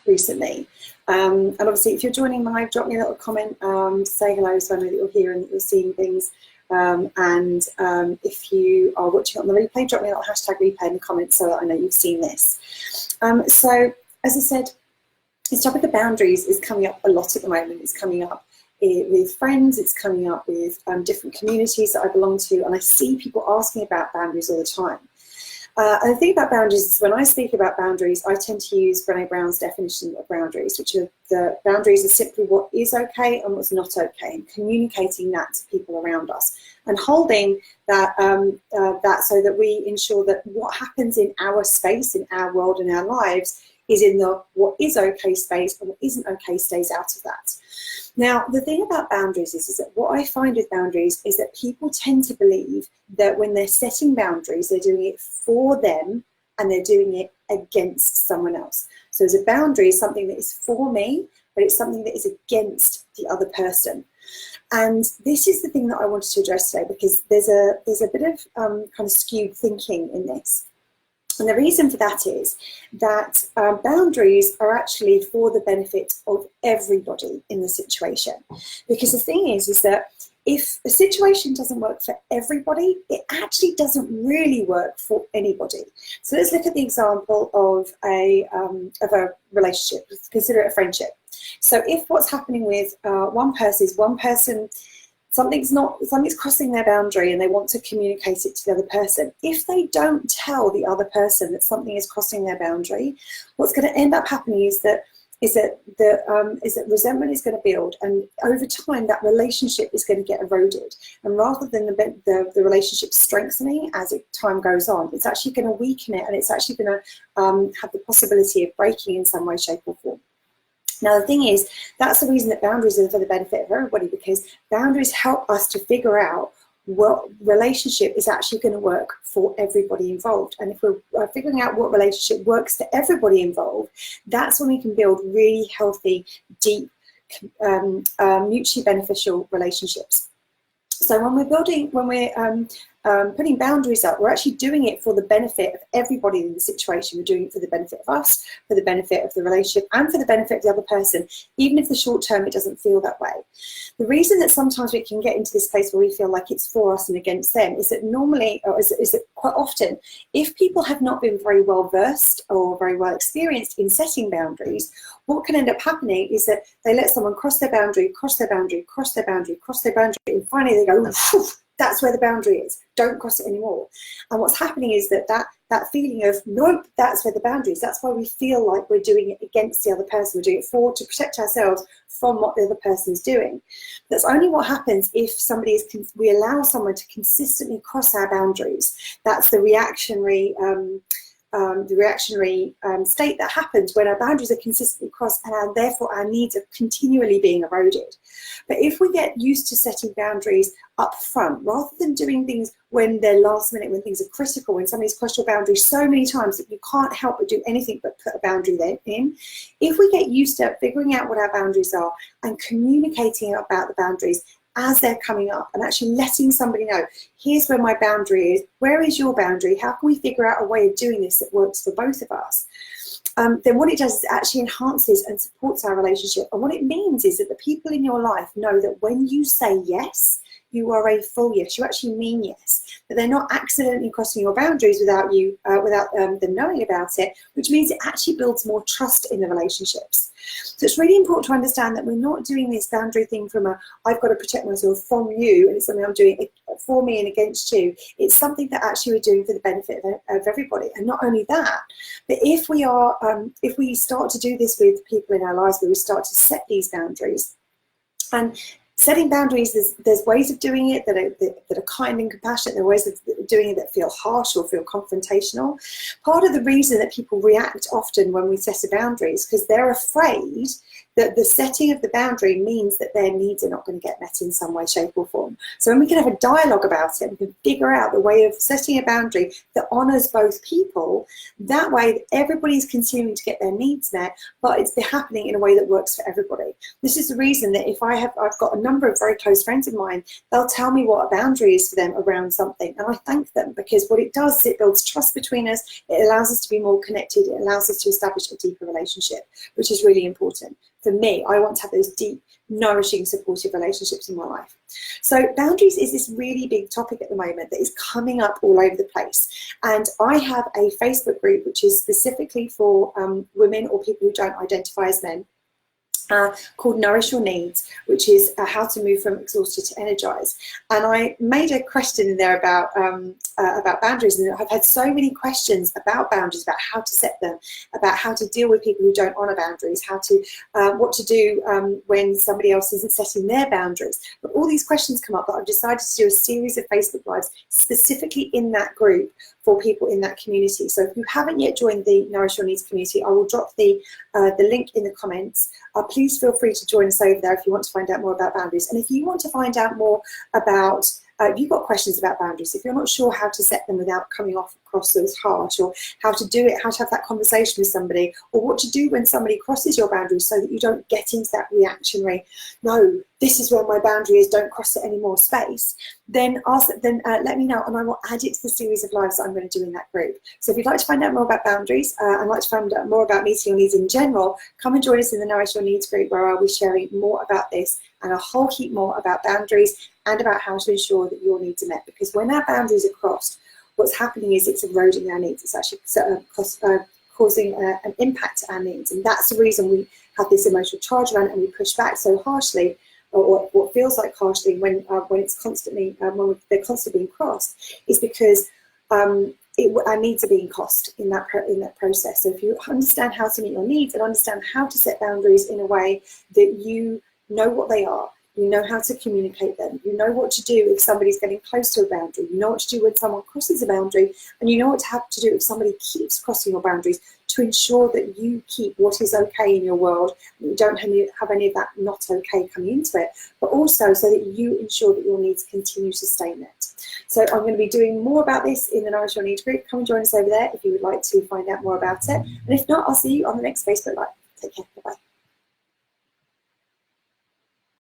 recently. And obviously, if you're joining live, drop me a little comment, say hello so I know that you're here and that you're seeing things. If you are watching on the replay, drop me a little hashtag replay in the comments so that I know you've seen this. So, as I said, this topic of boundaries is coming up a lot at the moment. It's coming up with friends, it's coming up with different communities that I belong to, and I see people asking about boundaries all the time. And the thing about boundaries is when I speak about boundaries, I tend to use Brené Brown's definition of boundaries, which are the boundaries are simply what is okay and what's not okay, and communicating that to people around us and holding that, that so that we ensure that what happens in our space, in our world, in our lives is in the what is okay space, and what isn't okay stays out of that. Now, the thing about boundaries is that what I find with boundaries is that people tend to believe that when they're setting boundaries, they're doing it for them and they're doing it against someone else. So as a boundary is something that is for me, but it's something that is against the other person. And this is the thing that I wanted to address today, because there's a bit of kind of skewed thinking in this. And the reason for that is that boundaries are actually for the benefit of everybody in the situation. Because the thing is that if a situation doesn't work for everybody, it actually doesn't really work for anybody. So let's look at the example of a relationship. Let's consider it a friendship. So if what's happening with one person, something's crossing their boundary and they want to communicate it to the other person. If they don't tell the other person that something is crossing their boundary, what's going to end up happening is that resentment is going to build, and over time that relationship is going to get eroded. And rather than the relationship strengthening as time goes on, it's actually going to weaken it, and it's actually going to have the possibility of breaking in some way, shape, or form. Now, the thing is, that's the reason that boundaries are for the benefit of everybody, because boundaries help us to figure out what relationship is actually going to work for everybody involved. And if we're figuring out what relationship works for everybody involved, that's when we can build really healthy, deep, mutually beneficial relationships. So when we're putting boundaries up, we're actually doing it for the benefit of everybody in the situation. We're doing it for the benefit of us, for the benefit of the relationship, and for the benefit of the other person, even if the short term it doesn't feel that way. The reason that sometimes we can get into this place where we feel like it's for us and against them is that normally, or is that quite often, if people have not been very well versed or very well experienced in setting boundaries, what can end up happening is that they let someone cross their boundary, cross their boundary, cross their boundary, cross their boundary, and finally they go, that's where the boundary is. Don't cross it anymore. And what's happening is that feeling of, nope, that's where the boundary is. That's why we feel like we're doing it against the other person. We're doing it to protect ourselves from what the other person is doing. That's only what happens if we allow someone to consistently cross our boundaries. That's the reactionary state that happens when our boundaries are consistently crossed, and therefore our needs are continually being eroded. But if we get used to setting boundaries up front, rather than doing things when they're last minute, when things are critical, when somebody's crossed your boundary so many times that you can't help but do anything but put a boundary there in, if we get used to figuring out what our boundaries are and communicating about the boundaries as they're coming up, and actually letting somebody know, here's where my boundary is, where is your boundary, how can we figure out a way of doing this that works for both of us, then what it does is it actually enhances and supports our relationship. And what it means is that the people in your life know that when you say yes, you are a full yes, you actually mean yes, that they're not accidentally crossing your boundaries without them knowing about it, which means it actually builds more trust in the relationships. So it's really important to understand that we're not doing this boundary thing from I've got to protect myself from you, and it's something I'm doing for me and against you. It's something that actually we're doing for the benefit of everybody. And not only that, but if we start to do this with people in our lives, where we start to set these boundaries, and setting boundaries, there's ways of doing it that are kind and compassionate. There are ways of doing it that feel harsh or feel confrontational. Part of the reason that people react often when we set a boundary is because they're afraid the setting of the boundary means that their needs are not going to get met in some way, shape or form. So when we can have a dialogue about it, we can figure out the way of setting a boundary that honours both people. That way everybody's continuing to get their needs met, but it's happening in a way that works for everybody. This is the reason that if I've got a number of very close friends of mine, they'll tell me what a boundary is for them around something, and I thank them, because what it does is it builds trust between us. It allows us to be more connected. It allows us to establish a deeper relationship, which is really important. For me, I want to have those deep, nourishing, supportive relationships in my life. So boundaries is this really big topic at the moment that is coming up all over the place. And I have a Facebook group which is specifically for women or people who don't identify as men, called Nourish Your Needs, which is how to move from exhausted to energized. And I made a question in there about boundaries, and I've had so many questions about boundaries, about how to set them, about how to deal with people who don't honor boundaries, how to what to do when somebody else isn't setting their boundaries. But all these questions come up that I've decided to do a series of Facebook Lives specifically in that group for people in that community. So if you haven't yet joined the Nourish Your Needs community, I will drop the link in the comments. Please feel free to join us over there if you want to find out more about boundaries. And if you want to find out more about, if you've got questions about boundaries, if you're not sure how to set them without coming across as harsh, or how to do it, how to have that conversation with somebody, or what to do when somebody crosses your boundaries so that you don't get into that reactionary, no, this is where my boundary is, don't cross it anymore space, then let me know, and I will add it to the series of lives that I'm going to do in that group. So if you'd like to find out more about boundaries and like to find out more about meeting your needs in general, come and join us in the Nourish Your Needs group, where I'll be sharing more about this and a whole heap more about boundaries and about how to ensure that your needs are met. Because when our boundaries are crossed, what's happening is it's eroding our needs. It's actually causing an impact to our needs, and that's the reason we have this emotional charge around it, and we push back so harshly, or what feels like harshly, when it's constantly when they're constantly being crossed, is because our needs are being crossed in that process. So if you understand how to meet your needs and understand how to set boundaries in a way that you know what they are, you know how to communicate them, you know what to do if somebody's getting close to a boundary, you know what to do when someone crosses a boundary, and you know what to have to do if somebody keeps crossing your boundaries, to ensure that you keep what is okay in your world, and you don't have any of that not okay coming into it, but also so that you ensure that your needs continue to stay met. So I'm going to be doing more about this in the Nourish Your Needs group. Come and join us over there if you would like to find out more about it. And if not, I'll see you on the next Facebook Live. Take care. Bye-bye.